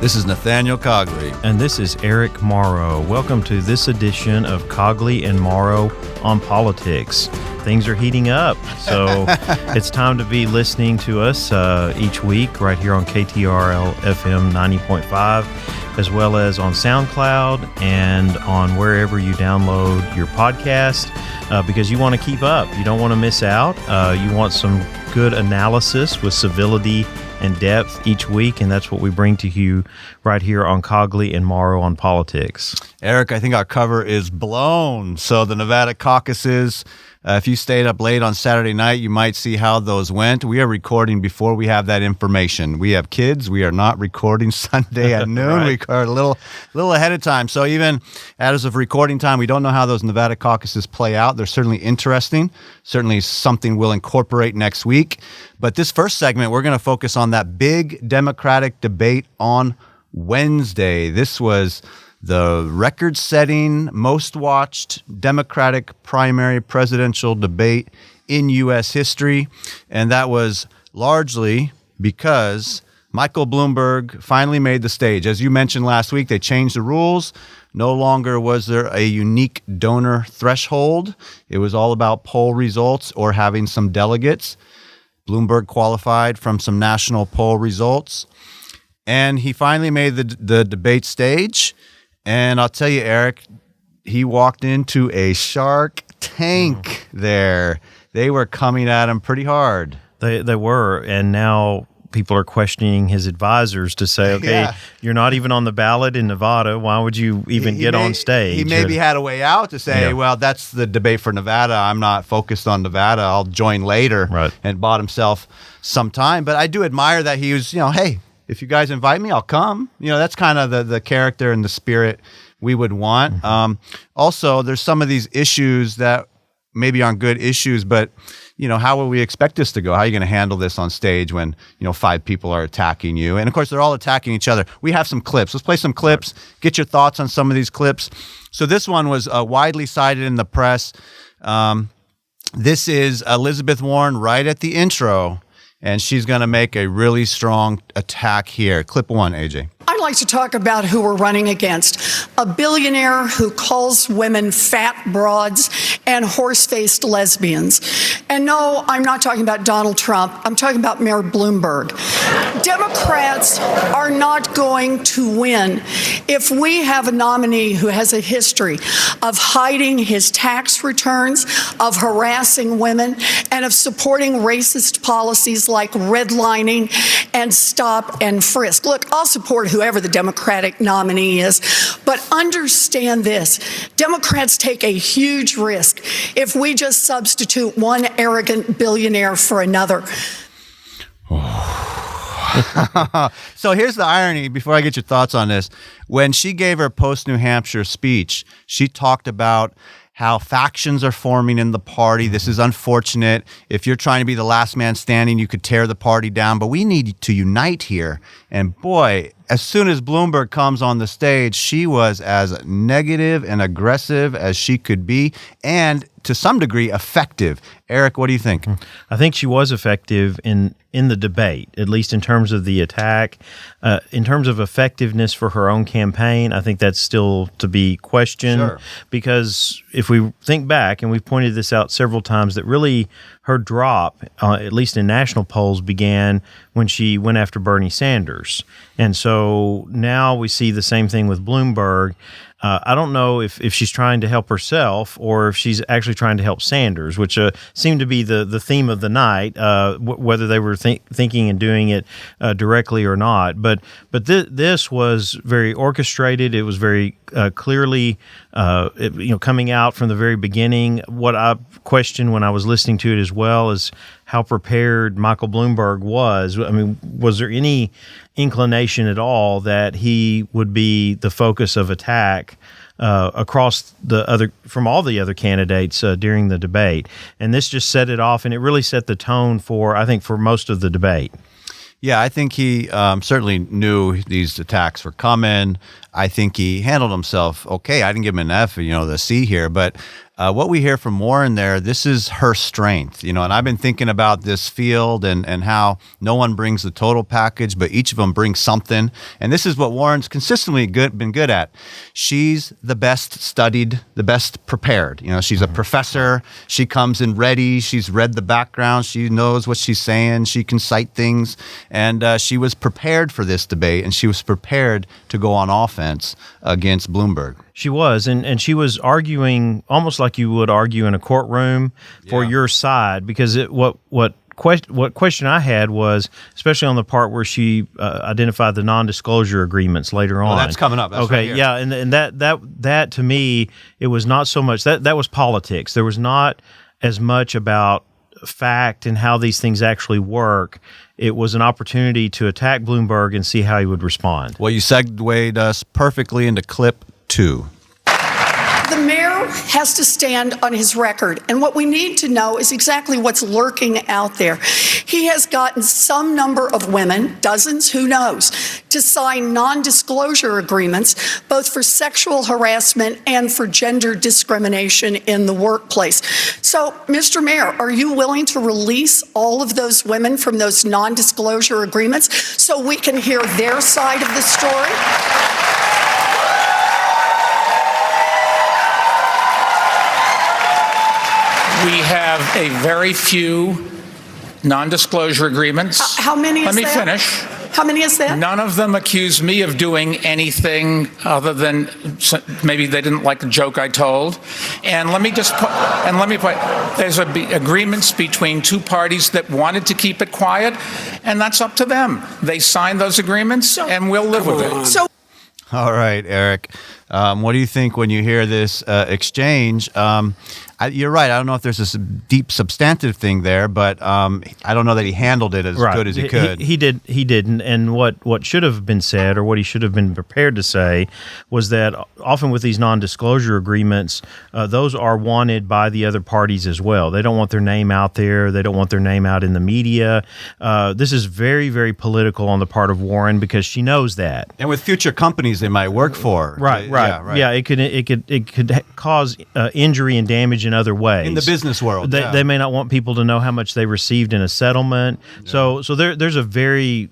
This is Nathaniel Cogley. And this is Eric Morrow. Welcome to this edition of Cogley and Morrow on Politics. Things are heating up, so it's time to be listening to us each week right here on KTRL FM 90.5, as well as on SoundCloud and on wherever you download your podcast, because you want to keep up. You don't want to miss out. You want some good analysis with civility and depth each week, and that's what we bring to you right here on Cogley and Morrow on Politics. Eric, I think our cover is blown. So the Nevada caucuses, if you stayed up late on Saturday night, you might see how those went. We are recording before we have that information. We have kids. We are not recording Sunday at noon. Right. We record a little ahead of time. So even as of recording time, we don't know how those Nevada caucuses play out. They're certainly interesting, certainly something we'll incorporate next week. But this first segment, we're going to focus on that big Democratic debate on Wednesday. This was the record-setting, most-watched Democratic primary presidential debate in U.S. history, and that was largely because Michael Bloomberg finally made the stage. As you mentioned last week, they changed the rules. No longer was there a unique donor threshold. It was all about poll results or having some delegates. Bloomberg qualified from some national poll results, and he finally made the debate stage. And I'll tell you, Eric, he walked into a Shark Tank there. They were coming at him pretty hard. They were, and now people are questioning his advisors to say, okay, You're not even on the ballot in Nevada. Why would you even get on stage? He maybe had a way out to say, well, that's the debate for Nevada. I'm not focused on Nevada. I'll join later. Right. And bought himself some time. But I do admire that he was, hey, if you guys invite me, I'll come. That's kind of the character and the spirit we would want. Mm-hmm. Also, there's some of these issues that maybe aren't good issues, but how will we expect this to go? How are you going to handle this on stage when 5 people are attacking you? And of course, they're all attacking each other. We have some clips. Let's play some clips. Get your thoughts on some of these clips. So this one was widely cited in the press. This is Elizabeth Warren right at the intro. And she's going to make a really strong attack here. Clip 1, AJ. I'd like to talk about who we're running against. A billionaire who calls women fat broads and horse-faced lesbians. And no, I'm not talking about Donald Trump. I'm talking about Mayor Bloomberg. Democrats are not going to win if we have a nominee who has a history of hiding his tax returns, of harassing women, and of supporting racist policies like redlining and stop and frisk. Look, I'll support whoever the Democratic nominee is, but understand this. Democrats take a huge risk if we just substitute one arrogant billionaire for another. So here's the irony, before I get your thoughts on this. When she gave her post-New Hampshire speech, she talked about how factions are forming in the party. This is unfortunate. If you're trying to be the last man standing, you could tear the party down, but we need to unite here. And boy, as soon as Bloomberg comes on the stage, she was as negative and aggressive as she could be, and to some degree effective. Eric, what do you think? I think she was effective in the debate, at least in terms of the attack. In terms of effectiveness for her own campaign, I think that's still to be questioned. Sure. Because if we think back, and we've pointed this out several times, that really her drop, at least in national polls, began when she went after Bernie Sanders. And so now we see the same thing with Bloomberg. I don't know if she's trying to help herself or if she's actually trying to help Sanders, which seemed to be the theme of the night, whether they were thinking and doing it directly or not. But this was very orchestrated. It was very clearly coming out from the very beginning. What I questioned when I was listening to it as well is how prepared Michael Bloomberg was. I mean, was there any inclination at all that he would be the focus of attack across from all the other candidates during the debate? And this just set it off, and it really set the tone for most of the debate. Yeah, I think he certainly knew these attacks were coming. I think he handled himself okay. I didn't give him an F, the C here, but what we hear from Warren there, this is her strength, and I've been thinking about this field and how no one brings the total package, but each of them brings something. And this is what Warren's consistently been good at. She's the best studied, the best prepared. She's a professor. She comes in ready. She's read the background. She knows what she's saying. She can cite things. And she was prepared for this debate, and she was prepared to go on offense against Bloomberg. She was, and she was arguing almost like you would argue in a courtroom for your side, because what question I had was, especially on the part where she identified the non-disclosure agreements later on. That's coming up. That's okay, right yeah, and that to me, it was not so much that was politics. There was not as much about fact and how these things actually work. It was an opportunity to attack Bloomberg and see how he would respond. Well, you segued us perfectly into clip 2. The mayor has to stand on his record, and what we need to know is exactly what's lurking out there. He has gotten some number of women, dozens, who knows, to sign non-disclosure agreements, both for sexual harassment and for gender discrimination in the workplace. So, Mr. Mayor, are you willing to release all of those women from those non-disclosure agreements so we can hear their side of the story? We have a very few non-disclosure agreements. How many is Let me that? finish. How many is that? None of them accuse me of doing anything other than maybe they didn't like the joke I told. And let me put, there's agreements between two parties that wanted to keep it quiet, and that's up to them. They signed those agreements, and we'll live with it. So, All right, Eric. What do you think when you hear this exchange? You're right. I don't know if there's this deep substantive thing there, but I don't know that he handled it as good as he could. He didn't. And what should have been said, or what he should have been prepared to say, was that often with these non-disclosure agreements, those are wanted by the other parties as well. They don't want their name out there. They don't want their name out in the media. This is very, very political on the part of Warren, because she knows that. And with future companies they might work for. Right. Yeah, it could cause injury and damage in other ways. In the business world. They may not want people to know how much they received in a settlement. Yeah. So there's a very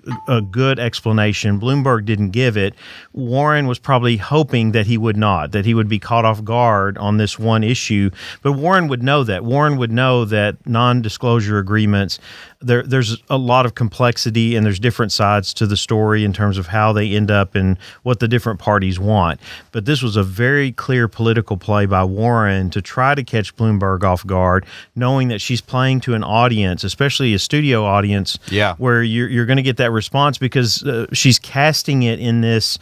good explanation. Bloomberg didn't give it. Warren was probably hoping that he would not, that he would be caught off guard on this one issue. But Warren would know that. Warren would know that non-disclosure agreements, there's a lot of complexity, and there's different sides to the story in terms of how they end up and what the different parties want. But this was a very clear political play by Warren to try to catch Bloomberg off guard, knowing that she's playing to an audience, especially a studio audience, where you're going to get that response, because she's casting it in this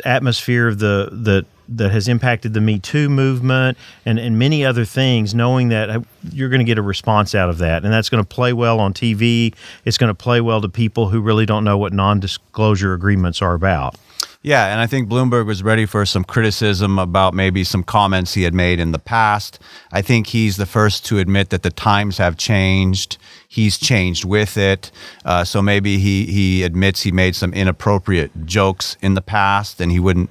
atmosphere of that has impacted the Me Too movement and many other things, knowing that you're going to get a response out of that. And that's going to play well on TV. It's going to play well to people who really don't know what non-disclosure agreements are about. Yeah, and I think Bloomberg was ready for some criticism about maybe some comments he had made in the past. I think he's the first to admit that the times have changed. He's changed with it. So maybe he admits he made some inappropriate jokes in the past, and he wouldn't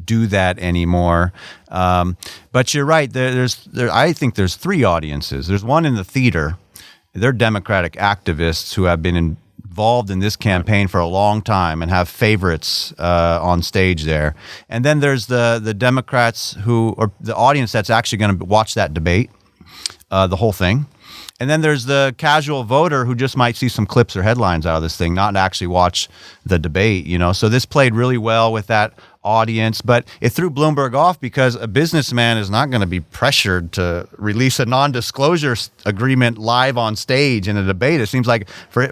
do that anymore. But you're right. I think there's three audiences. There's one in the theater. They're Democratic activists who have been involved in this campaign for a long time and have favorites on stage there. And then there's the Democrats or the audience that's actually going to watch that debate, the whole thing. And then there's the casual voter who just might see some clips or headlines out of this thing, not actually watch the debate, So this played really well with that audience, but it threw Bloomberg off, because a businessman is not going to be pressured to release a non-disclosure agreement live on stage in a debate. It seems like for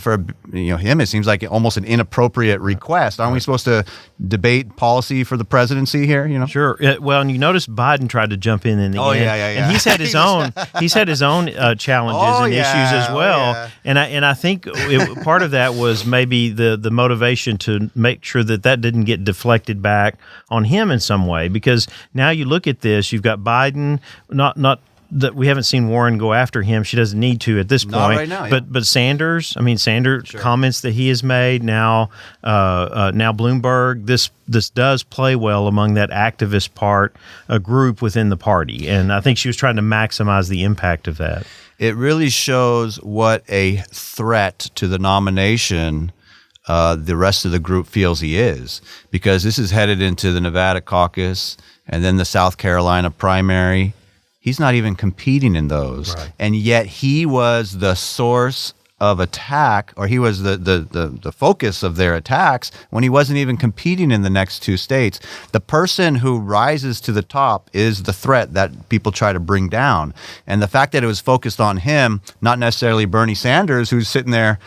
him, it seems like almost an inappropriate request. Aren't we supposed to debate policy for the presidency here? Sure. Well, and you notice Biden tried to jump in the end. Yeah. And he's had his own. He's had his own challenges and issues as well. And I think part of that was maybe the motivation to make sure that didn't get deflected back on him in some way, because now you look at this, you've got Biden not that we haven't seen Warren go after him. She doesn't need to at this point. Not right now, yeah. But Sanders, Sanders comments that he has made now. Now Bloomberg. This does play well among that activist group within the party, and I think she was trying to maximize the impact of that. It really shows what a threat to the nomination the rest of the group feels he is, because this is headed into the Nevada caucus and then the South Carolina primary. He's not even competing in those. Right. And yet he was the source of attack, or he was the focus of their attacks when he wasn't even competing in the next two states. The person who rises to the top is the threat that people try to bring down. And the fact that it was focused on him, not necessarily Bernie Sanders, who's sitting there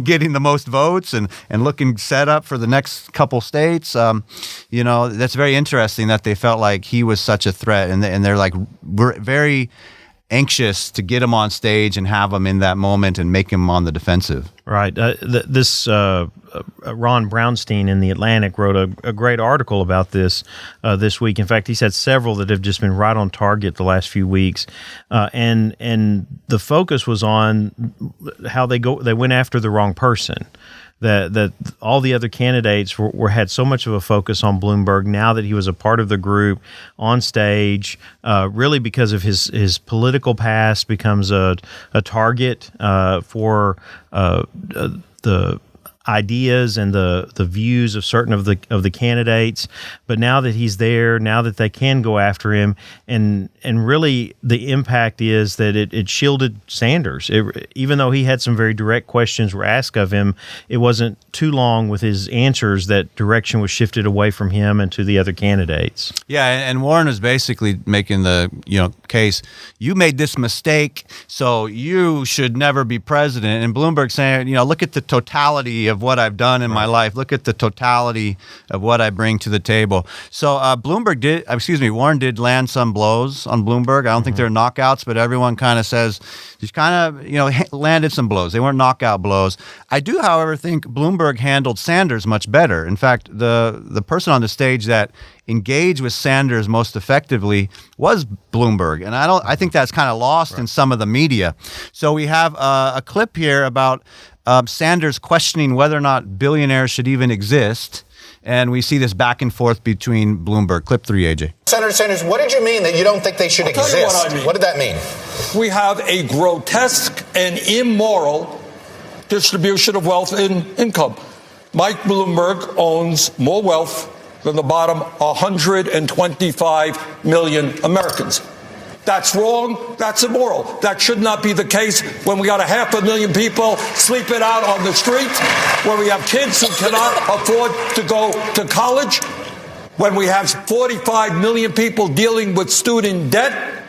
getting the most votes and looking set up for the next couple states, that's very interesting that they felt like he was such a threat. And they're like, we're very anxious to get him on stage and have him in that moment and make him on the defensive. Right. Ron Brownstein in The Atlantic wrote a great article about this week. In fact, he's had several that have just been right on target the last few weeks. And the focus was on how they went after the wrong person. That all the other candidates had so much of a focus on Bloomberg now that he was a part of the group on stage, really because of his political past, becomes a target for the ideas and the views of certain of the candidates. But now that he's there, now that they can go after him, and really the impact is that it shielded Sanders. Even though he had some very direct questions were asked of him, it wasn't too long with his answers that direction was shifted away from him and to the other candidates. Yeah, and Warren is basically making the case, you made this mistake, so you should never be president. And Bloomberg saying, look at the totality of what I've done in my life. Look at the totality of what I bring to the table. So Warren did land some blows on Bloomberg. I don't think they're knockouts, but everyone kind of says he's kind of, landed some blows. They weren't knockout blows. I do, however, think Bloomberg handled Sanders much better. In fact, the person on the stage that engaged with Sanders most effectively was Bloomberg. And I think that's kind of lost in some of the media. So we have a clip here about Sanders questioning whether or not billionaires should even exist. And we see this back and forth between Bloomberg. Clip 3, AJ. Senator Sanders, what did you mean that you don't think they should exist? Tell you what I mean. What did that mean? We have a grotesque and immoral distribution of wealth and income. Mike Bloomberg owns more wealth than the bottom 125 million Americans. That's wrong. That's immoral. That should not be the case when we got 500,000 people sleeping out on the streets, when we have kids who cannot afford to go to college, when we have 45 million people dealing with student debt.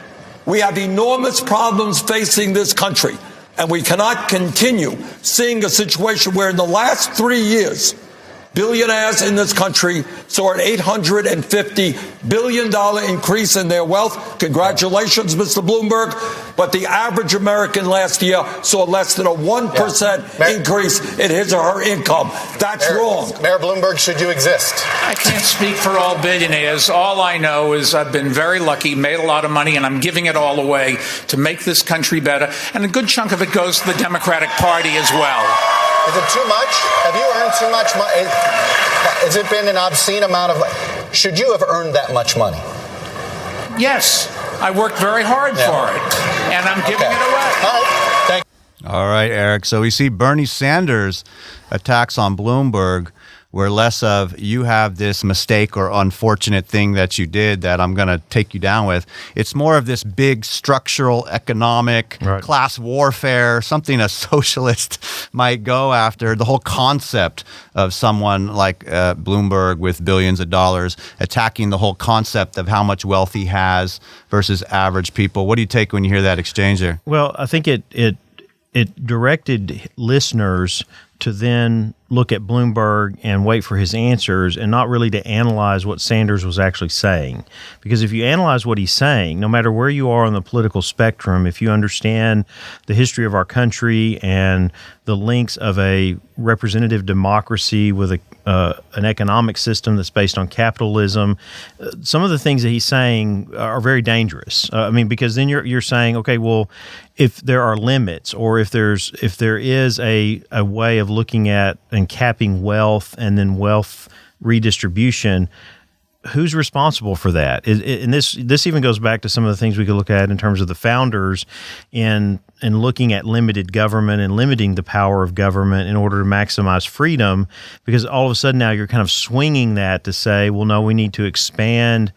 We have enormous problems facing this country, and we cannot continue seeing a situation where in the last 3 years, billionaires in this country saw an $850 billion increase in their wealth. Congratulations, Mr. Bloomberg. But the average American last year saw less than a 1% increase in his or her income. That's wrong. Mayor Bloomberg, should you exist? I can't speak for all billionaires. All I know is I've been very lucky, made a lot of money, and I'm giving it all away to make this country better. And a good chunk of it goes to the Democratic Party as well. Is it too much? Have you earned too much money? Has it been an obscene amount of money? Should you have earned that much money? Yes. I worked very hard for it, and I'm giving it away. All right. Thank you. All right, Eric. So we see Bernie Sanders' attacks on Bloomberg were less of, you have this mistake or unfortunate thing that you did that I'm going to take you down with. It's more of this big structural economic class warfare, something a socialist might go after, the whole concept of someone like Bloomberg with billions of dollars attacking the whole concept of how much wealth he has versus average people. What do you take when you hear that exchange there? Well, I think it directed listeners to then look at Bloomberg and wait for his answers and not really to analyze what Sanders was actually saying. Because if you analyze what he's saying, no matter where you are on the political spectrum, if you understand the history of our country and the links of a representative democracy with an economic system that's based on capitalism, some of the things that he's saying are very dangerous. Because then you're saying, okay, well, if there are limits, or if there is a way of looking at and capping wealth and then wealth redistribution, who's responsible for that? And this even goes back to some of the things we could look at in terms of the founders in looking at limited government and limiting the power of government in order to maximize freedom, because all of a sudden now you're kind of swinging that to say, well, no, we need to expand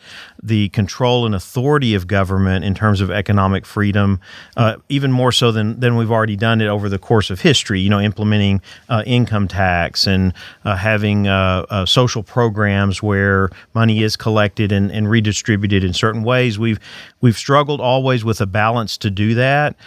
the control and authority of government in terms of economic freedom, even more so than we've already done it over the course of history, implementing income tax and having social programs where money is collected and redistributed in certain ways. We've struggled always with a balance to do that.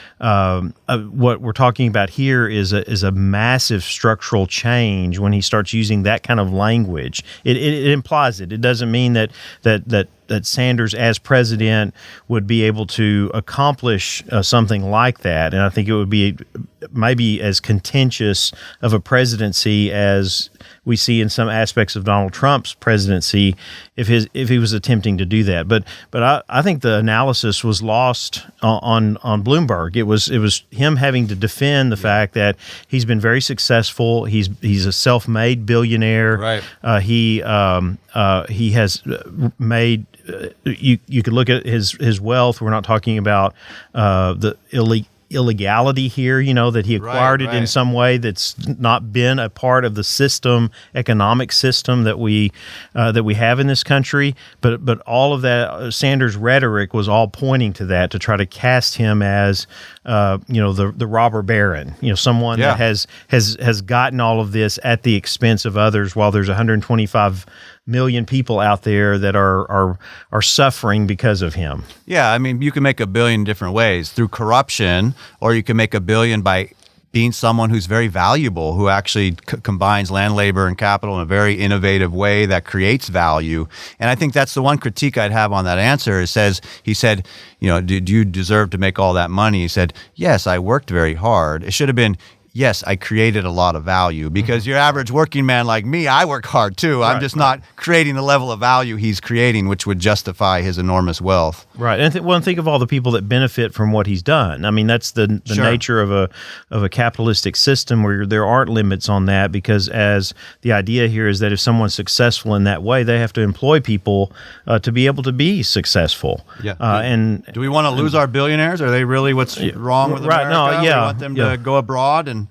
What we're talking about here is a massive structural change when he starts using that kind of language. It implies it. It doesn't mean that Sanders as president would be able to accomplish something like that. And I think it would be maybe as contentious of a presidency as we see in some aspects of Donald Trump's presidency if he was attempting to do that. But I think the analysis was lost on Bloomberg. It was him having to defend the fact that he's been very successful. He's a self-made billionaire. Right. He has made. You could look at his wealth. We're not talking about the illegality here, that he acquired it in some way that's not been a part of the economic system that we have in this country. But all of that Sanders rhetoric was all pointing to that, to try to cast him as the robber baron, someone that has gotten all of this at the expense of others, while there's 125 million people out there that are suffering because of him. Yeah, you can make $1 billion different ways, through corruption, or you can make $1 billion by being someone who's very valuable, who actually combines land, labor, and capital in a very innovative way that creates value. And I think that's the one critique I'd have on that answer. He said, did you deserve to make all that money? He said, yes, I worked very hard. It should have been, yes, I created a lot of value, because your average working man like me, I work hard too. I'm just not creating the level of value he's creating, which would justify his enormous wealth. Right. And think of all the people that benefit from what he's done. That's the nature of a capitalistic system, where there aren't limits on that, because as the idea here is that if someone's successful in that way, they have to employ people to be able to be successful. Yeah. Do we want to lose our billionaires? Are they really what's wrong with America? No, we want them to go abroad and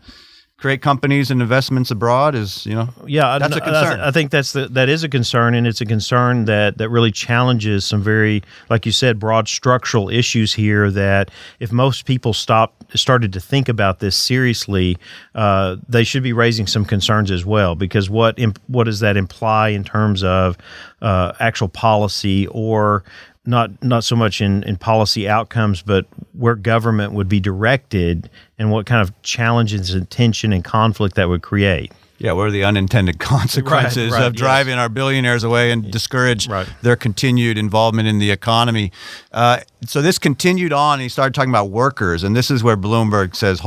create companies and investments abroad, that's a concern. I think that is a concern, and it's a concern that really challenges some very, like you said, broad structural issues here, that if most people started to think about this seriously, they should be raising some concerns as well, because what does that imply in terms of actual policy, or not so much in policy outcomes, but where government would be directed and what kind of challenges and tension and conflict that would create. Yeah, what are the unintended consequences of driving our billionaires away and discourage their continued involvement in the economy? So this continued on, and he started talking about workers, and this is where Bloomberg says,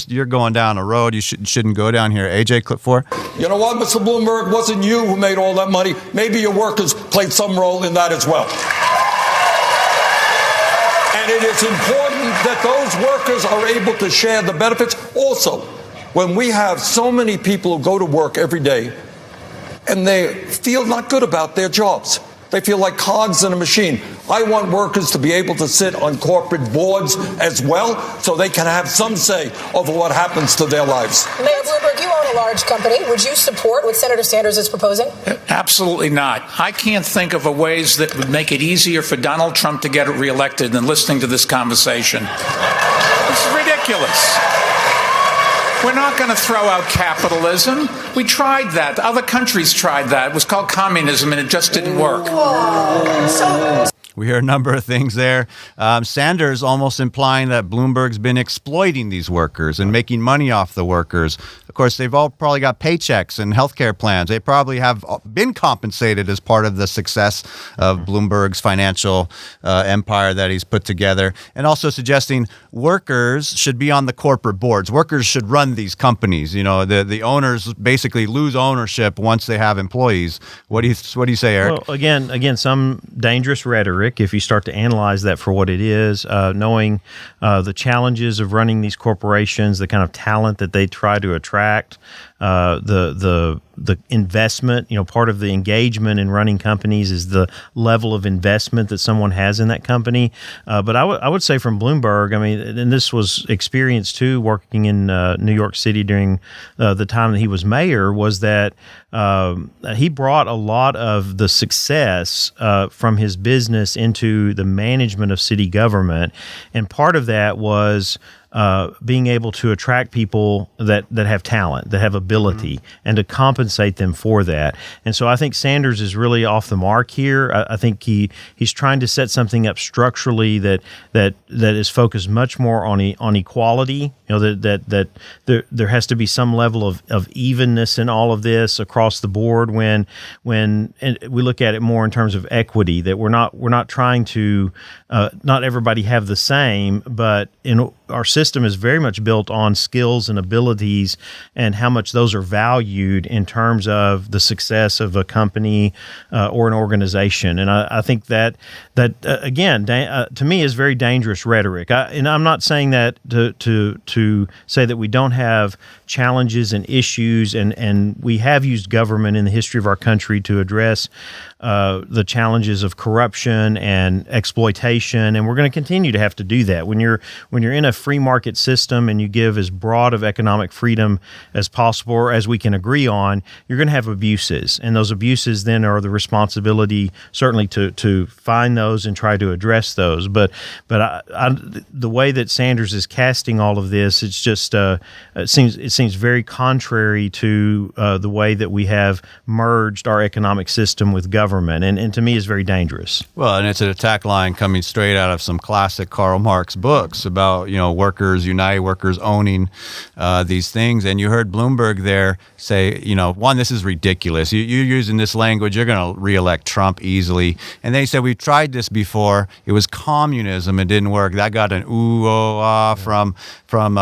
you're going down a road you shouldn't go down here. AJ, clip 4. You know what, Mr. Bloomberg, wasn't you who made all that money. Maybe your workers played some role in that as well. And it is important that those workers are able to share the benefits also. When we have so many people who go to work every day and they feel not good about their jobs, they feel like cogs in a machine. I want workers to be able to sit on corporate boards as well, so they can have some say over what happens to their lives. Mayor Bloomberg, you own a large company. Would you support what Senator Sanders is proposing? Absolutely not. I can't think of ways that would make it easier for Donald Trump to get reelected than listening to this conversation. This is ridiculous. We're not going to throw out capitalism. We tried that. Other countries tried that. It was called communism, and it just didn't work. We hear a number of things there. Sanders almost implying that Bloomberg's been exploiting these workers and making money off the workers. Of course, they've all probably got paychecks and healthcare plans. They probably have been compensated as part of the success of Bloomberg's financial empire that he's put together. And also suggesting workers should be on the corporate boards. Workers should run these companies. You know, the owners basically lose ownership once they have employees. What do you say, Eric? Well, again, some dangerous rhetoric if you start to analyze that for what it is, knowing the challenges of running these corporations, the kind of talent that they try to attract, the investment. You know, part of the engagement in running companies is the level of investment that someone has in that company. But I would say from Bloomberg, I mean, and this was experience too, working in New York City during the time that he was mayor, was that he brought a lot of the success from his business into the management of city government, and part of that was being able to attract people that have talent, that have ability, and to compensate them for that. And so I think Sanders is really off the mark here. I think he's trying to set something up structurally that is focused much more on equality. You know, that there has to be some level of evenness in all of this across the board. When and we look at it more in terms of equity, that we're not trying to not everybody have the same, but in our system is very much built on skills and abilities and how much those are valued in terms of the success of a company or an organization. And I think that again, to me, is very dangerous rhetoric. And I'm not saying that to say that we don't have challenges and issues, and we have used government in the history of our country to address the challenges of corruption and exploitation, and we're going to continue to have to do that. When you're in a free market system and you give as broad of economic freedom as possible, or as we can agree on, you're going to have abuses, and those abuses then are the responsibility certainly to find those and try to address those. But the way that Sanders is casting all of this, it's just it seems very contrary to the way that we have merged our economic system with government, and to me is very dangerous. Well, and it's an attack line coming straight out of some classic Karl Marx books about, you know, workers unite, workers owning these things. And you heard Bloomberg there say, you know, one, this is ridiculous. You're using this language, you're going to reelect Trump easily. And they said, we've tried this before. It was communism. It didn't work. That got an ooh, oh, ah from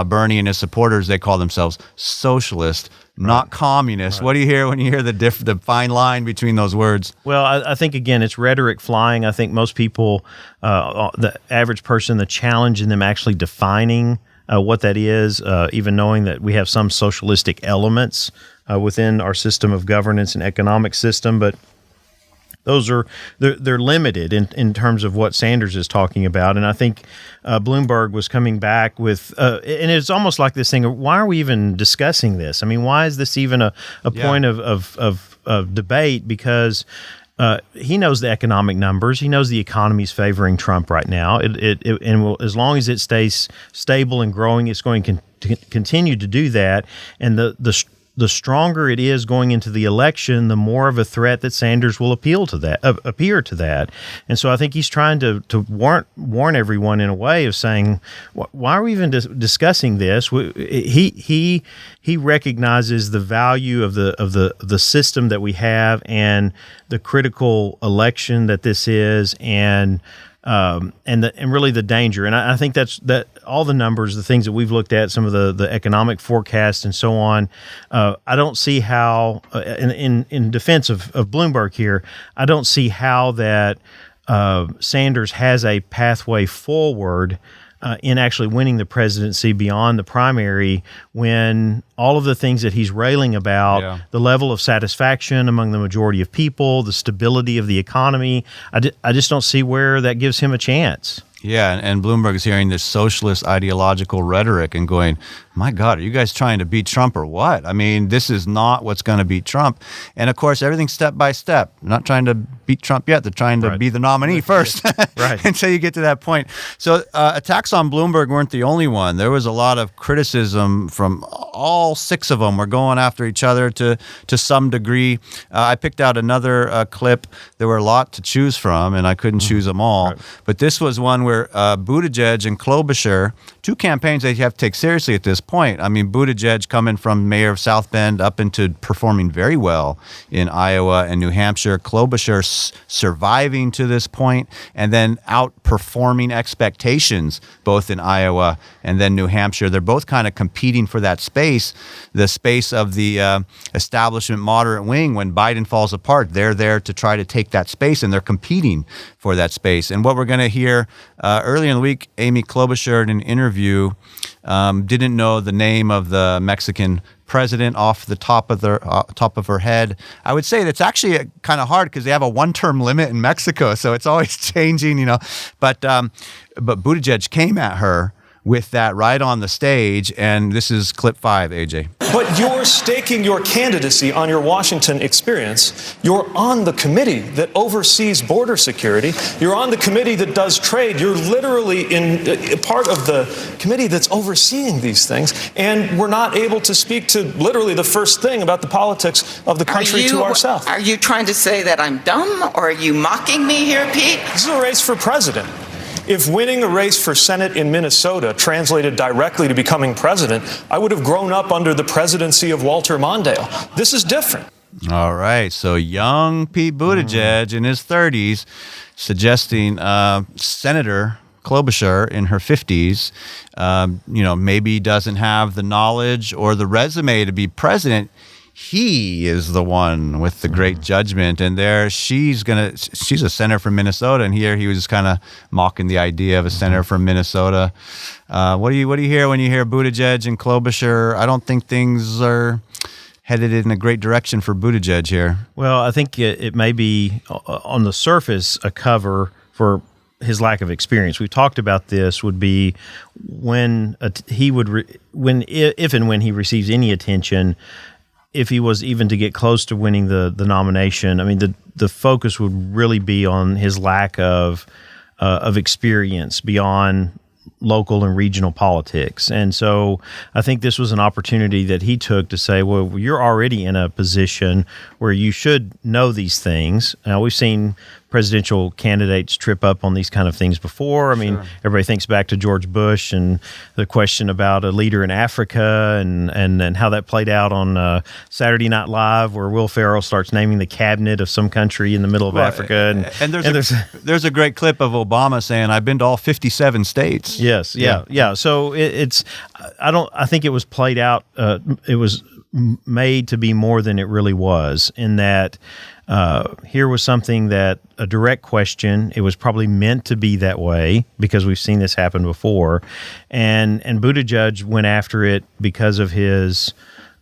Bernie and his supporters. They call themselves socialist, not communist. Right. What do you hear when you hear the fine line between those words? Well, I think, again, it's rhetoric flying. I think most people, the average person, the challenge in them actually defining what that is, even knowing that we have some socialistic elements within our system of governance and economic system, but they're limited in terms of what Sanders is talking about. And I think Bloomberg was coming back with, and it's almost like this thing of, why are we even discussing this? I mean, why is this even a point of debate? Because he knows the economic numbers. He knows the economy's favoring Trump right now. As long as it stays stable and growing, it's going to continue to do that. And the stronger it is going into the election, the more of a threat that Sanders will appear to that. And so I think he's trying to warn everyone in a way of saying, why are we even discussing this? He recognizes the value of the system that we have and the critical election that this is, and really the danger. And I think that all the numbers, the things that we've looked at, some of the economic forecasts and so on, I don't see how, in defense of Bloomberg here, I don't see how that Sanders has a pathway forward in actually winning the presidency beyond the primary, when all of the things that he's railing about, the level of satisfaction among the majority of people, the stability of the economy, I just don't see where that gives him a chance. Yeah, and Bloomberg is hearing this socialist ideological rhetoric and going, my God, are you guys trying to beat Trump or what? I mean, this is not what's going to beat Trump. And of course, everything's step by step. They're not trying to beat Trump yet. They're trying to be the nominee first until you get to that point. So attacks on Bloomberg weren't the only one. There was a lot of criticism from all 6 of them were going after each other to some degree. I picked out another clip. There were a lot to choose from, and I couldn't choose them all. Right. But this was one where Buttigieg and Klobuchar, 2 campaigns that you have to take seriously at this point. I mean, Buttigieg coming from mayor of South Bend up into performing very well in Iowa and New Hampshire. Klobuchar surviving to this point and then outperforming expectations both in Iowa and then New Hampshire. They're both kind of competing for that space, the space of the establishment moderate wing. When Biden falls apart, they're there to try to take that space, and they're competing for that space. And what we're going to hear earlier in the week, Amy Klobuchar in an interview didn't know the name of the Mexican president off the top of her head. I would say that's actually kind of hard because they have a 1-term limit in Mexico, so it's always changing, you know. But Buttigieg came at her with that right on the stage, and this is clip 5, AJ. But you're staking your candidacy on your Washington experience. You're on the committee that oversees border security. You're on the committee that does trade. You're literally in part of the committee that's overseeing these things. And we're not able to speak to literally the first thing about the politics of the country to ourselves. Are you trying to say that I'm dumb, or are you mocking me here, Pete? This is a race for president. If winning a race for Senate in Minnesota translated directly to becoming president, I would have grown up under the presidency of Walter Mondale. This is different. All right. So young Pete Buttigieg in his 30s suggesting Senator Klobuchar in her 50s, maybe doesn't have the knowledge or the resume to be president. He is the one with the great judgment, and there she's a senator from Minnesota, and here he was kind of mocking the idea of a senator from Minnesota. What do you hear when you hear Buttigieg and Klobuchar? I don't think things are headed in a great direction for Buttigieg here. Well, I think it may be on the surface a cover for his lack of experience. We talked about this would be when if and when he receives any attention. If he was even to get close to winning the nomination, I mean, the focus would really be on his lack of experience beyond local and regional politics. And so I think this was an opportunity that he took to say, well, you're already in a position where you should know these things. Now, we've seen presidential candidates trip up on these kind of things before. I mean, everybody thinks back to George Bush and the question about a leader in Africa and how that played out on Saturday Night Live, where Will Ferrell starts naming the cabinet of some country in the middle of Africa. And there's a great clip of Obama saying, "I've been to all 57 states." Yes, yeah. So I think it was played out. It was made to be more than it really was, in that here was something that a direct question. It was probably meant to be that way because we've seen this happen before, and Buttigieg went after it because of his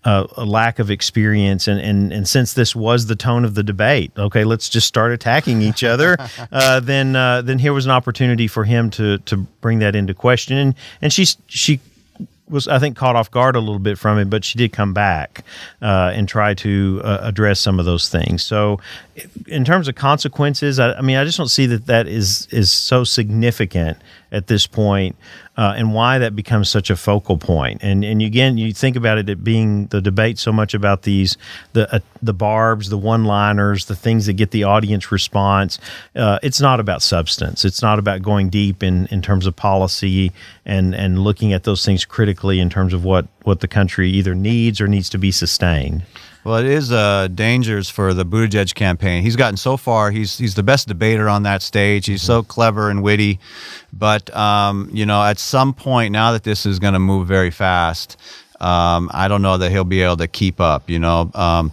a lack of experience, and since this was the tone of the debate, okay, let's just start attacking each other. Then here was an opportunity for him to bring that into question, and she was, I think, caught off guard a little bit from it, but she did come back and try to address some of those things. So in terms of consequences, I just don't see that is so significant at this point, and why that becomes such a focal point. And again, you think about it being the debate so much about the barbs, the one-liners, the things that get the audience response. It's not about substance. It's not about going deep in terms of policy and looking at those things critically in terms of what the country either needs or needs to be sustained. Well, it is dangers for the Buttigieg campaign. He's gotten so far. He's the best debater on that stage. He's so clever and witty. But, at some point, now that this is going to move very fast, I don't know that he'll be able to keep up, and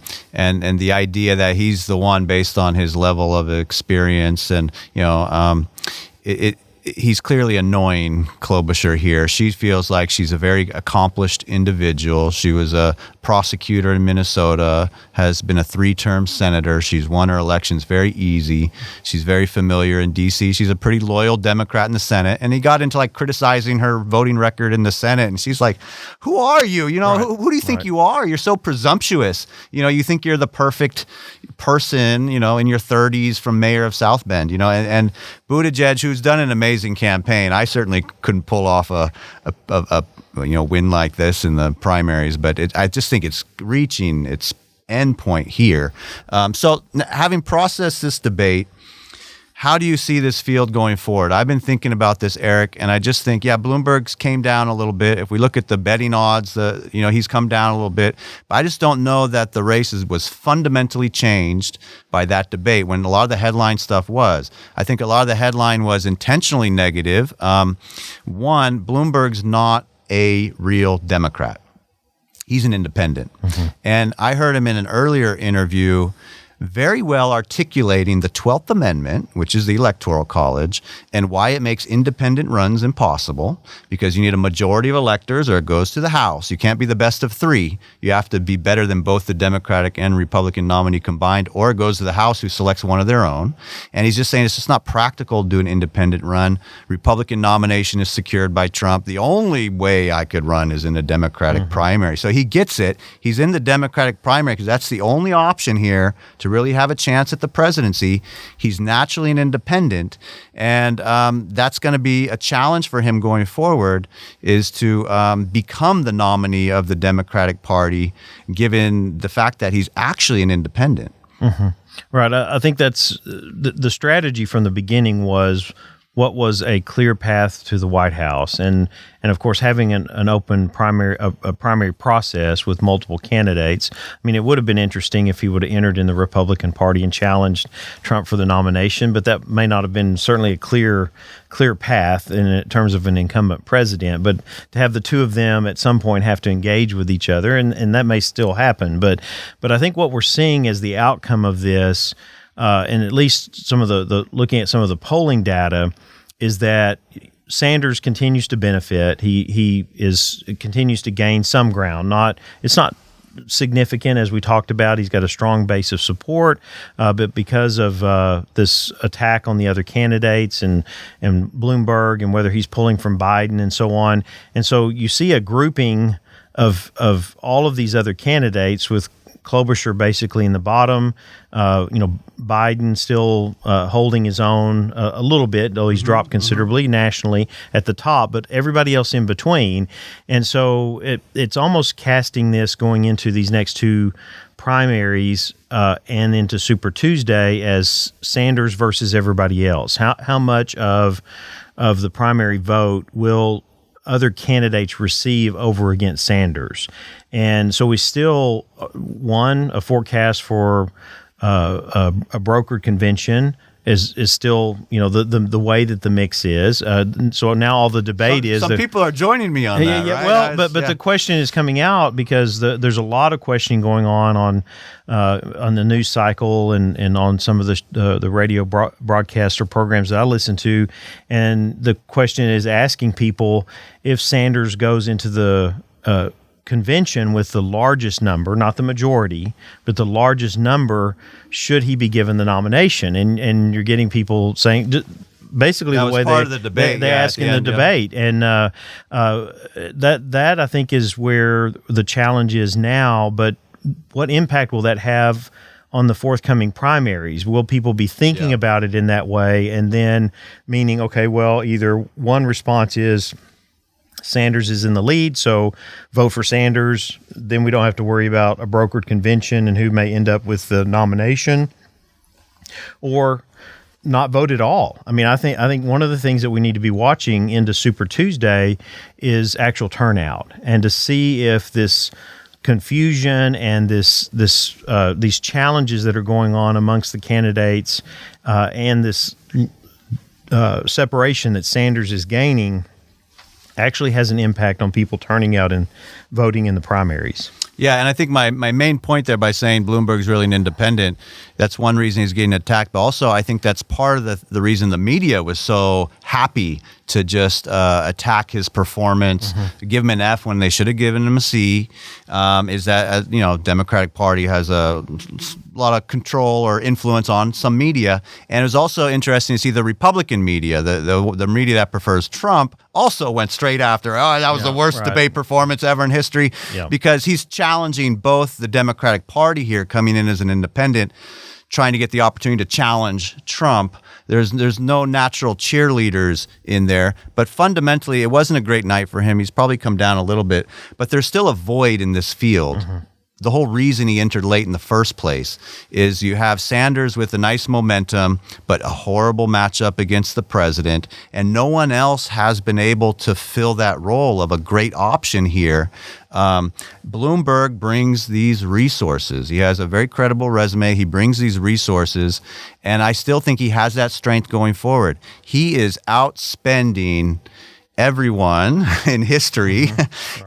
the idea that he's the one based on his level of experience and, he's clearly annoying Klobuchar here. She feels like she's a very accomplished individual. She was a prosecutor in Minnesota, has been a 3-term senator. She's won her elections very easy. She's very familiar in D.C. She's a pretty loyal Democrat in the Senate. And he got into like criticizing her voting record in the Senate. And she's like, who are you? You know, who do you think you are? You're so presumptuous. You know, you think you're the perfect person, you know, in your 30s from mayor of South Bend, you know, and Buttigieg, who's done an amazing campaign. I certainly couldn't pull off a win like this in the primaries, but I just think it's reaching its end point here. So having processed this debate, how do you see this field going forward? I've been thinking about this, Eric, and I just think, Bloomberg's came down a little bit. If we look at the betting odds, he's come down a little bit. But I just don't know that the race was fundamentally changed by that debate when a lot of the headline stuff was. I think a lot of the headline was intentionally negative. One, Bloomberg's not a real Democrat. He's an independent. Mm-hmm. And I heard him in an earlier interview very well articulating the 12th Amendment, which is the Electoral College, and why it makes independent runs impossible, because you need a majority of electors or it goes to the House. You can't be the best of 3. You have to be better than both the Democratic and Republican nominee combined, or it goes to the House who selects one of their own. And he's just saying it's just not practical to do an independent run. Republican nomination is secured by Trump. The only way I could run is in a Democratic primary. So he gets it. He's in the Democratic primary because that's the only option here to really have a chance at the presidency. He's naturally an independent, and that's going to be a challenge for him going forward, is to become the nominee of the Democratic Party, given the fact that he's actually an independent. Mm-hmm. Right. I think that's the strategy from the beginning was what was a clear path to the White House, and of course having an open primary process with multiple candidates. I mean, it would have been interesting if he would have entered in the Republican Party and challenged Trump for the nomination, but that may not have been certainly a clear path in terms of an incumbent president. But to have the two of them at some point have to engage with each other, and that may still happen. But I think what we're seeing as the outcome of this, and at least some of the looking at some of the polling data, is that Sanders continues to benefit. He continues to gain some ground. It's not significant, as we talked about. He's got a strong base of support, but because of this attack on the other candidates and Bloomberg and whether he's pulling from Biden and so on, and so you see a grouping of all of these other candidates with Klobuchar basically in the bottom, Biden still holding his own a little bit, though he's dropped considerably nationally at the top, but everybody else in between. And so it's almost casting this going into these next two primaries and into Super Tuesday as Sanders versus everybody else. How much of the primary vote will other candidates receive over against Sanders? And so we still a forecast for a brokered convention is still, the way that the mix is. So now all the debate is some people are joining me on that. Yeah, right? well, but the question is coming out because there's a lot of questioning going on the news cycle and on some of the radio broadcasts or programs that I listen to, and the question is asking people if Sanders goes into the convention with the largest number, not the majority, but the largest number, should he be given the nomination? And you're getting people saying basically that the way they ask in the debate, and that I think is where the challenge is now. But what impact will that have on the forthcoming primaries? Will people be thinking about it in that way, and then meaning, okay, well, either one response is Sanders is in the lead, so vote for Sanders. Then we don't have to worry about a brokered convention and who may end up with the nomination, or not vote at all. I mean, I think one of the things that we need to be watching into Super Tuesday is actual turnout, and to see if this confusion and these challenges that are going on amongst the candidates and this separation that Sanders is gaining actually has an impact on people turning out and voting in the primaries. Yeah, and I think my main point there by saying Bloomberg's really an independent, that's one reason he's getting attacked. But also I think that's part of the reason the media was so happy to just attack his performance, give him an F when they should have given him a C. Is that, Democratic Party has a lot of control or influence on some media. And it was also interesting to see the Republican media, the media that prefers Trump, also went straight after, that was the worst debate performance ever in history, because he's challenging both the Democratic Party here, coming in as an independent, trying to get the opportunity to challenge Trump. There's no natural cheerleaders in there, but fundamentally it wasn't a great night for him. He's probably come down a little bit, but there's still a void in this field. The whole reason he entered late in the first place is you have Sanders with a nice momentum, but a horrible matchup against the president, and no one else has been able to fill that role of a great option here. Bloomberg brings these resources. He has a very credible resume. He brings these resources, and I still think he has that strength going forward. He is outspending everyone in history,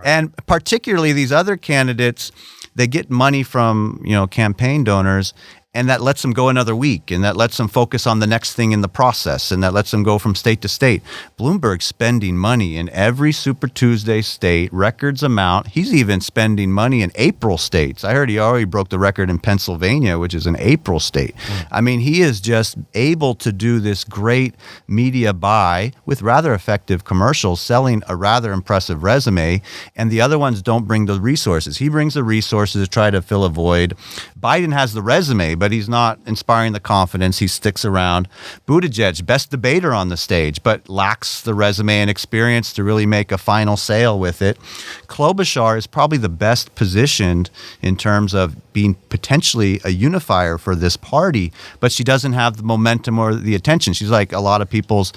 and particularly these other candidates. They get money from, campaign donors, and that lets them go another week, and that lets them focus on the next thing in the process, and that lets them go from state to state. Bloomberg's spending money in every Super Tuesday state, records amount. He's even spending money in April states. I heard he already broke the record in Pennsylvania, which is an April state. I mean, he is just able to do this great media buy with rather effective commercials, selling a rather impressive resume, and the other ones don't bring the resources. He brings the resources to try to fill a void. Biden has the resume, but he's not inspiring the confidence. He sticks around. Buttigieg, best debater on the stage, but lacks the resume and experience to really make a final sale with it. Klobuchar is probably the best positioned in terms of being potentially a unifier for this party, but she doesn't have the momentum or the attention. She's like a lot of people's,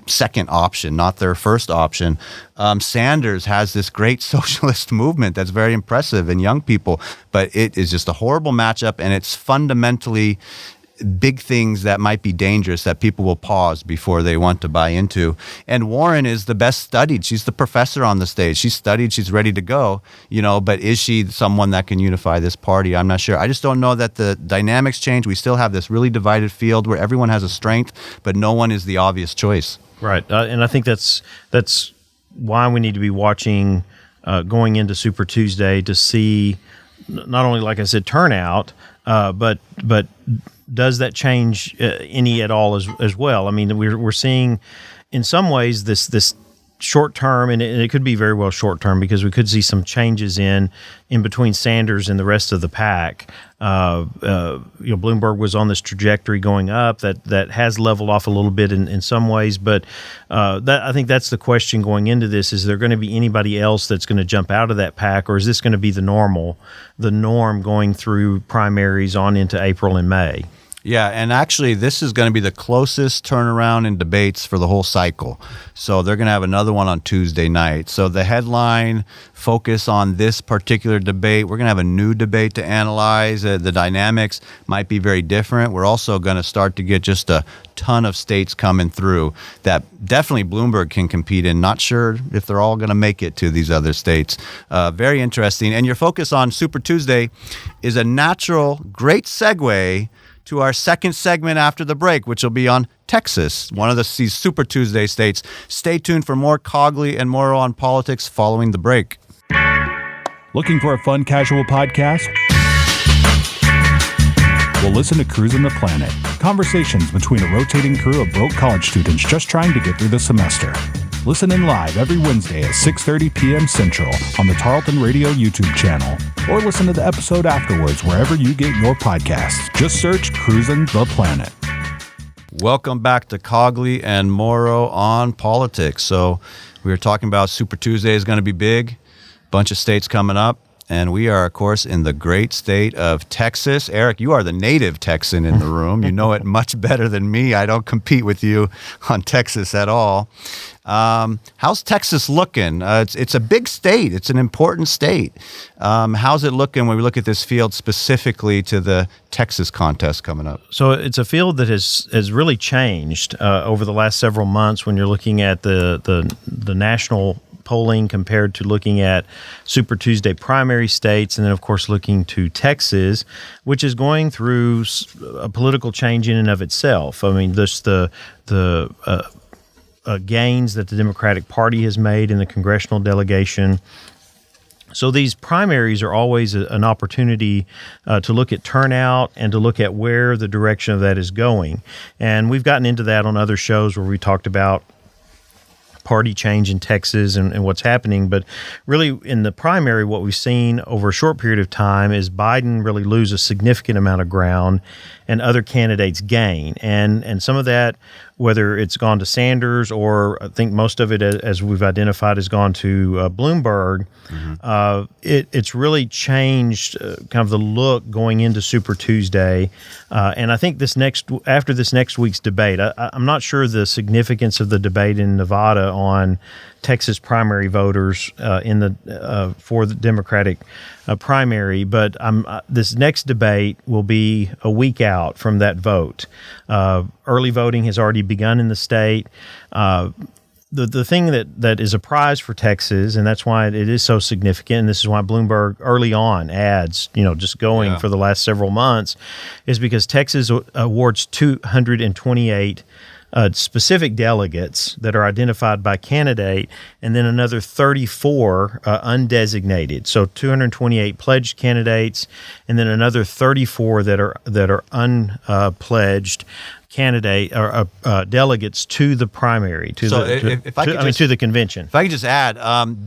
second option, not their first option. Sanders has this great socialist movement that's very impressive in young people, but it is just a horrible matchup, and it's fundamentally big things that might be dangerous that people will pause before they want to buy into. And Warren is the best studied. She's the professor on the stage. She's studied. She's ready to go, but is she someone that can unify this party? I'm not sure. I just don't know that the dynamics change. We still have this really divided field where everyone has a strength, but no one is the obvious choice. Right. And I think that's why we need to be watching going into Super Tuesday to see not only, like I said, turnout, but does that change any at all as well? I mean, we're seeing in some ways this short term, and it could be very well short term, because we could see some changes in between Sanders and the rest of the pack. Bloomberg was on this trajectory going up that has leveled off a little bit in some ways, but I think that's the question going into this: is there going to be anybody else that's going to jump out of that pack, or is this going to be the norm going through primaries on into April and May? Yeah, and actually this is going to be the closest turnaround in debates for the whole cycle. So they're going to have another one on Tuesday night. So the headline focus on this particular debate. We're going to have a new debate to analyze. The dynamics might be very different. We're also going to start to get just a ton of states coming through that definitely Bloomberg can compete in. Not sure if they're all going to make it to these other states. Very interesting. And your focus on Super Tuesday is a natural, great segue to our second segment after the break, which will be on Texas, one of these Super Tuesday states. Stay tuned for more Cogley and Morrow on politics following the break. Looking for a fun, casual podcast? Well, listen to Cruising the Planet. Conversations between a rotating crew of broke college students just trying to get through the semester. Listen in live every Wednesday at 6:30 p.m. Central on the Tarleton Radio YouTube channel, or listen to the episode afterwards wherever you get your podcasts. Just search Cruising the Planet. Welcome back to Cogley and Morrow on politics. So we were talking about Super Tuesday is going to be big, bunch of states coming up. And we are, of course, in the great state of Texas. Eric, you are the native Texan in the room. You know it much better than me. I don't compete with you on Texas at all. How's Texas looking? It's a big state. It's an important state. How's it looking when we look at this field specifically to the Texas contest coming up? So it's a field that has really changed over the last several months when you're looking at the national polling compared to looking at Super Tuesday primary states, and then of course looking to Texas, which is going through a political change in and of itself. I mean, this the gains that the Democratic Party has made in the congressional delegation. So these primaries are always an opportunity to look at turnout and to look at where the direction of that is going. And we've gotten into that on other shows where we talked about party change in Texas and what's happening. But really in the primary, what we've seen over a short period of time is Biden really lose a significant amount of ground and other candidates gain. And some of that, whether it's gone to Sanders or I think most of it, as we've identified, has gone to Bloomberg, it's really changed kind of the look going into Super Tuesday. And I think after this next week's debate, I'm not sure the significance of the debate in Nevada on Texas primary voters for the Democratic primary, but this next debate will be a week out from that vote. Early voting has already begun in the state. The thing that is a prize for Texas, and that's why it is so significant, and this is why Bloomberg early on ads, just going for the last several months, is because Texas awards 228 specific delegates that are identified by candidate, and then another 34 undesignated. So 228 pledged candidates, and then another 34 that are unpledged candidate or delegates to the primary, to the convention. If I could just add,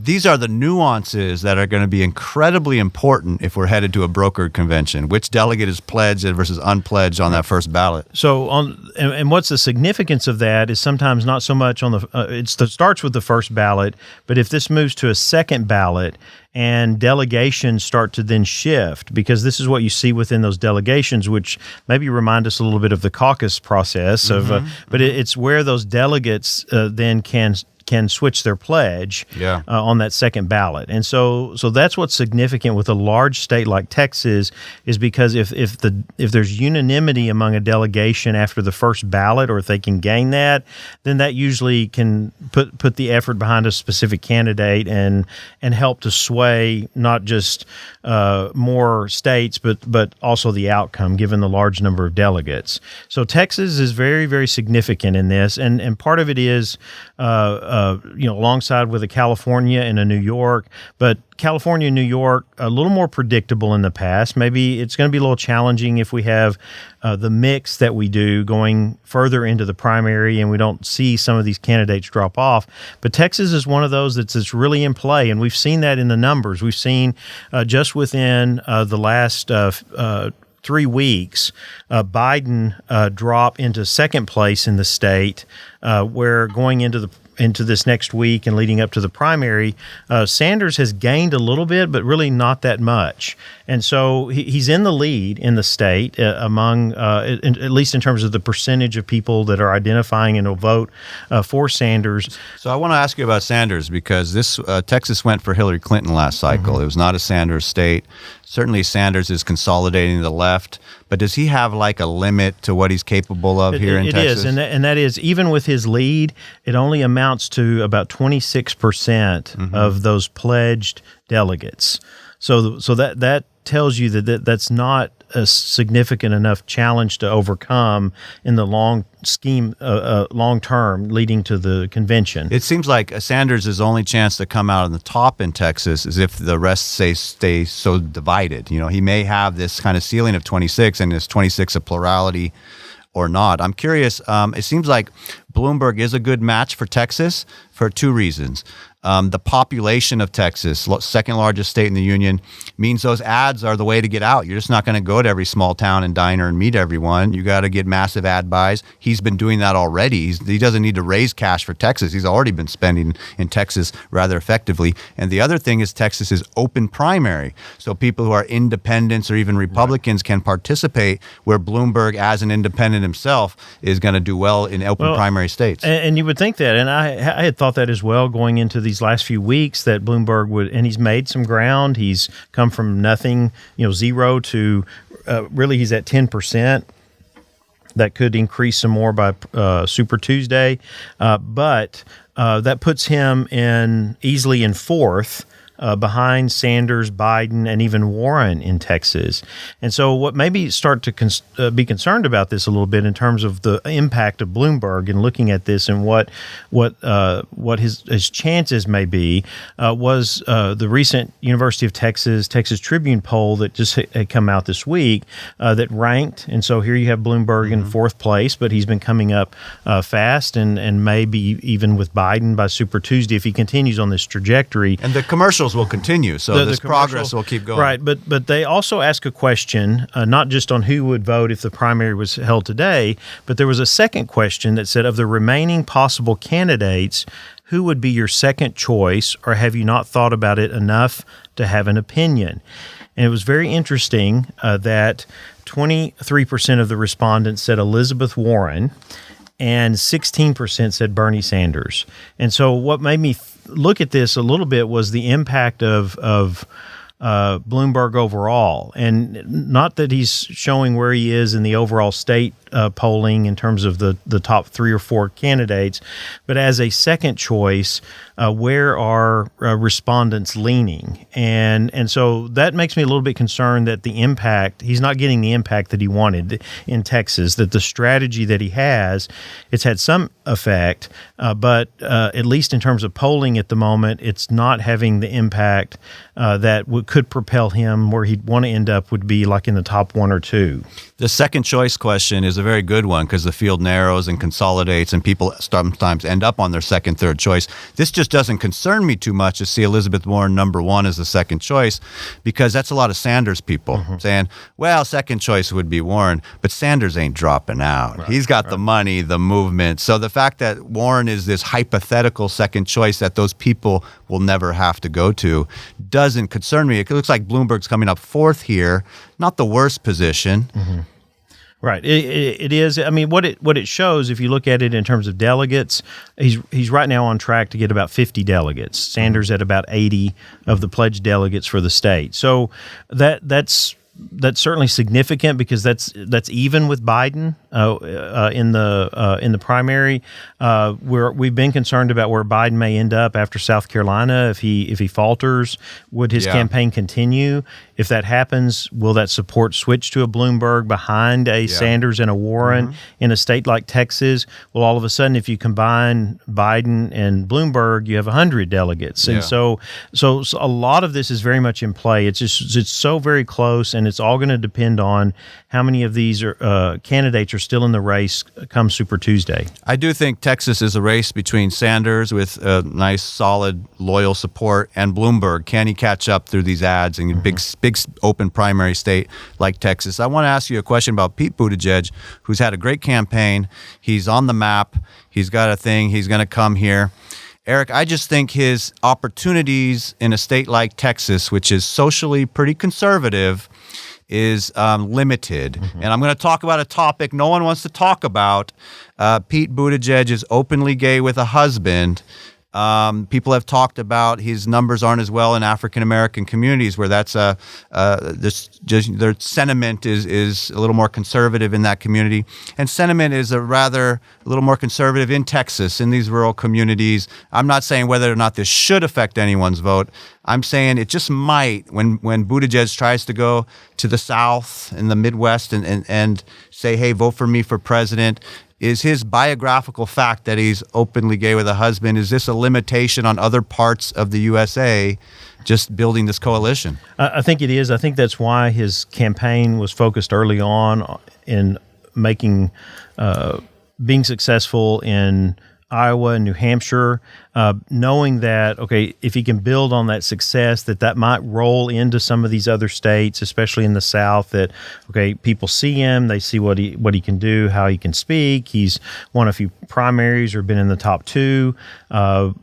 these are the nuances that are going to be incredibly important if we're headed to a brokered convention. Which delegate is pledged versus unpledged on that first ballot? So and what's the significance of that is sometimes not so much on it starts with the first ballot, but if this moves to a second ballot and delegations start to then shift, because this is what you see within those delegations, which maybe remind us a little bit of the caucus process but it's where those delegates then can switch their pledge on that second ballot. And so that's what's significant with a large state like Texas, is because if there's unanimity among a delegation after the first ballot, or if they can gain that, then that usually can put the effort behind a specific candidate and help to sway not just more states, but also the outcome, given the large number of delegates. So Texas is very, very significant in this, and part of it is alongside with a California and a New York, but California and New York, a little more predictable in the past. Maybe it's going to be a little challenging if we have the mix that we do going further into the primary and we don't see some of these candidates drop off. But Texas is one of those that's really in play, and we've seen that in the numbers. We've seen just within the last 3 weeks, Biden drop into second place in the state, where going into this next week and leading up to the primary, Sanders has gained a little bit, but really not that much. And so he's in the lead in the state among, at least in terms of the percentage of people that are identifying and will vote for Sanders. So I want to ask you about Sanders, because this Texas went for Hillary Clinton last cycle. It was not a Sanders state. Certainly Sanders is consolidating the left, but does he have like a limit to what he's capable of here in Texas? It is, and that is, even with his lead, it only amounts to about 26% of those pledged delegates. So that tells you that's not a significant enough challenge to overcome in the long term leading to the convention. It seems like Sanders' only chance to come out on the top in Texas is if the rest stay so divided. He may have this kind of ceiling of 26, and is 26 a plurality or not? I'm curious. It seems like Bloomberg is a good match for Texas for two reasons. The population of Texas, second largest state in the union, means those ads are the way to get out. You're just not going to go to every small town and diner and meet everyone. You got to get massive ad buys. He's been doing that already. He doesn't need to raise cash for Texas. He's already been spending in Texas rather effectively. And the other thing is Texas is open primary. So people who are independents or even Republicans can participate, where Bloomberg, as an independent himself, is going to do well in open primary states. And you would think that. And I had thought that as well going into these last few weeks, that Bloomberg would, and he's made some ground. He's come from nothing, 0 to really he's at 10%. That could increase some more by Super Tuesday, but that puts him easily in fourth behind Sanders, Biden, and even Warren in Texas. And so what maybe start to be concerned about this a little bit in terms of the impact of Bloomberg and looking at this and what his chances may be was the recent University of Texas Tribune poll that just had come out this week that ranked. And so here you have Bloomberg in fourth place, but he's been coming up fast and maybe even with Biden by Super Tuesday if he continues on this trajectory. And the commercials will continue, so this progress will keep going. Right, but they also ask a question, not just on who would vote if the primary was held today, but there was a second question that said, of the remaining possible candidates, who would be your second choice, or have you not thought about it enough to have an opinion? And it was very interesting that 23% of the respondents said Elizabeth Warren, and 16% said Bernie Sanders. And so what made me look at this a little bit was the impact of Bloomberg overall. And not that he's showing where he is in the overall state polling in terms of the top 3 or 4 candidates, but as a second choice, where are respondents leaning? And so that makes me a little bit concerned that the impact, he's not getting the impact that he wanted in Texas, that the strategy that he has, it's had some effect, but at least in terms of polling at the moment, it's not having the impact that could propel him where he'd want to end up would be like in the top 1 or 2. The second choice question is a very good one because the field narrows and consolidates and people sometimes end up on their second, third choice. This just doesn't concern me too much to see Elizabeth Warren number 1 as the second choice because that's a lot of Sanders people saying, well, second choice would be Warren, but Sanders ain't dropping out. Right, He's got the money, the movement. So the fact that Warren is this hypothetical second choice that those people will never have to go to doesn't concern me. It looks like Bloomberg's coming up 4th here, not the worst position. Right, it is. I mean, what it shows, if you look at it in terms of delegates, he's right now on track to get about 50 delegates. Sanders at about 80 of the pledged delegates for the state. So that's certainly significant because that's even with Biden in the primary. We've been concerned about where Biden may end up after South Carolina if he falters. Would his campaign continue? If that happens, will that support switch to a Bloomberg behind a Sanders and a Warren in a state like Texas? Well, all of a sudden, if you combine Biden and Bloomberg, you have 100 delegates, and so a lot of this is very much in play. It's so very close, and it's all going to depend on how many of these candidates are still in the race come Super Tuesday. I do think Texas is a race between Sanders with nice, solid, loyal support and Bloomberg. Can he catch up through these ads in big open primary state like Texas? I want to ask you a question about Pete Buttigieg, who's had a great campaign. He's on the map. He's got a thing. He's going to come here. Eric, I just think his opportunities in a state like Texas, which is socially pretty conservative, is limited. And I'm going to talk about a topic no one wants to talk about. Pete Buttigieg is openly gay with a husband. People have talked about his numbers aren't as well in African-American communities where that's their sentiment is a little more conservative in that community. And sentiment is a little more conservative in Texas, in these rural communities. I'm not saying whether or not this should affect anyone's vote. I'm saying it just might when Buttigieg tries to go to the South and the Midwest and say, hey, vote for me for president. Is his biographical fact that he's openly gay with a husband, is this a limitation on other parts of the USA just building this coalition? I think it is. I think that's why his campaign was focused early on in making, being successful in Iowa and New Hampshire, knowing that, okay, if he can build on that success, that might roll into some of these other states, especially in the South, that, okay, people see him, they see what he can do, how he can speak. He's won a few primaries or been in the top 2. I'm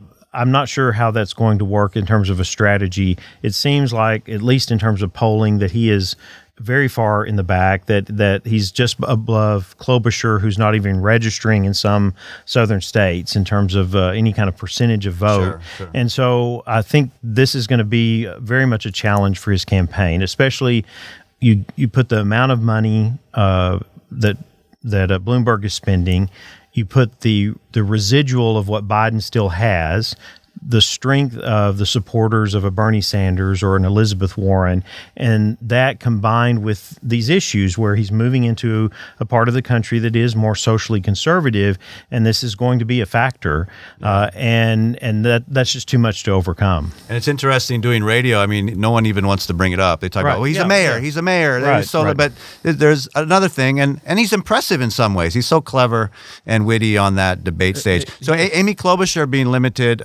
not sure how that's going to work in terms of a strategy. It seems like, at least in terms of polling, that he is very far in the back, that he's just above Klobuchar, who's not even registering in some southern states in terms of any kind of percentage of vote. Sure. And so I think this is going to be very much a challenge for his campaign, especially you put the amount of money that Bloomberg is spending, you put the residual of what Biden still has. the strength of the supporters of a Bernie Sanders or an Elizabeth Warren, and that combined with these issues where he's moving into a part of the country that is more socially conservative, and this is going to be a factor, and that's just too much to overcome. And it's interesting doing radio. I mean, no one even wants to bring it up. They talk about, well, he's a mayor. He's a mayor. Right. But there's another thing, and he's impressive in some ways. He's so clever and witty on that debate stage. So Amy Klobuchar being limited,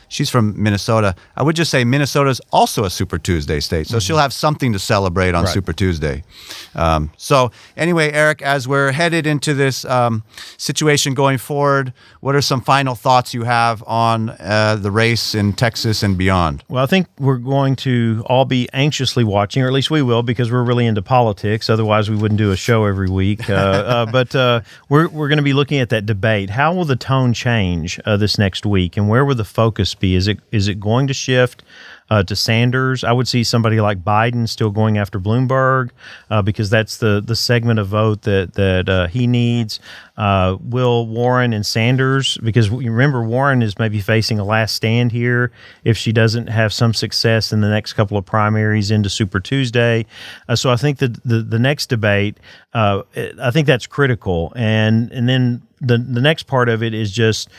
she's from Minnesota. I would just say Minnesota's also a Super Tuesday state, so she'll have something to celebrate on Super Tuesday. So anyway, Eric, as we're headed into this situation going forward, what are some final thoughts you have on the race in Texas and beyond? Well, I think we're going to all be anxiously watching, or at least we will, because we're really into politics. Otherwise, we wouldn't do a show every week. But we're going to be looking at that debate. How will the tone change this next week, and where will the focus be? Is it going to shift to Sanders? I would see somebody like Biden still going after Bloomberg because that's the segment of vote that he needs. Will Warren and Sanders, because you remember Warren is maybe facing a last stand here if she doesn't have some success in the next couple of primaries into Super Tuesday. So I think that the next debate, I think that's critical. And then the next part of it is just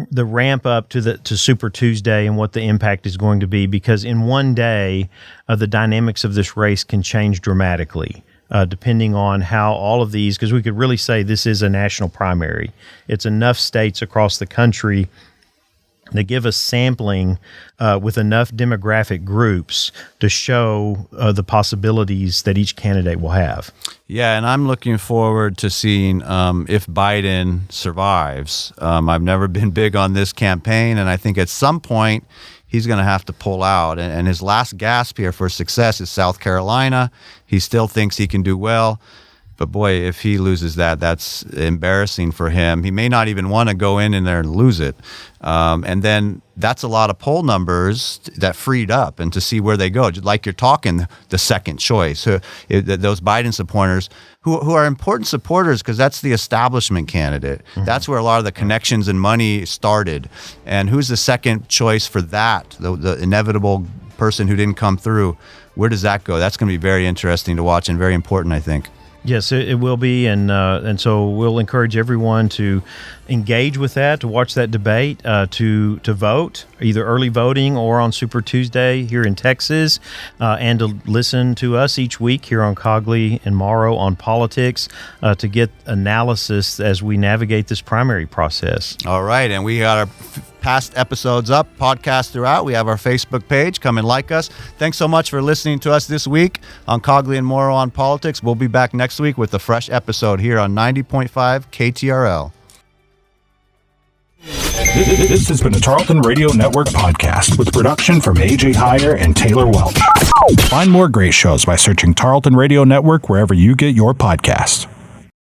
the ramp up to Super Tuesday and what the impact is going to be, because in one day, the dynamics of this race can change dramatically. Depending on how all of these, because we could really say this is a national primary. It's enough states across the country that give us sampling with enough demographic groups to show the possibilities that each candidate will have. Yeah, and I'm looking forward to seeing if Biden survives. I've never been big on this campaign, and I think at some point he's going to have to pull out. And his last gasp here for success is South Carolina. He still thinks he can do well. But boy, if he loses that, that's embarrassing for him. He may not even want to go in there and lose it. And then that's a lot of poll numbers that freed up, and to see where they go. Like you're talking, the second choice, those Biden supporters who are important supporters because that's the establishment candidate. Mm-hmm. That's where a lot of the connections and money started. And who's the second choice for that, the inevitable person who didn't come through? Where does that go? That's going to be very interesting to watch and very important, I think. Yes, it will be, and so we'll encourage everyone to engage with that, to watch that debate, to vote, either early voting or on Super Tuesday here in Texas, and to listen to us each week here on Cogley and Morrow on politics to get analysis as we navigate this primary process. All right, and we got our past episodes up, podcasts throughout. We have our Facebook page. Come and like us. Thanks so much for listening to us this week on Cogley and Morrow on Politics. We'll be back next week with a fresh episode here on 90.5 KTRL. This has been a Tarleton Radio Network podcast with production from AJ Heyer and Taylor Welch. Find more great shows by searching Tarleton Radio Network wherever you get your podcasts.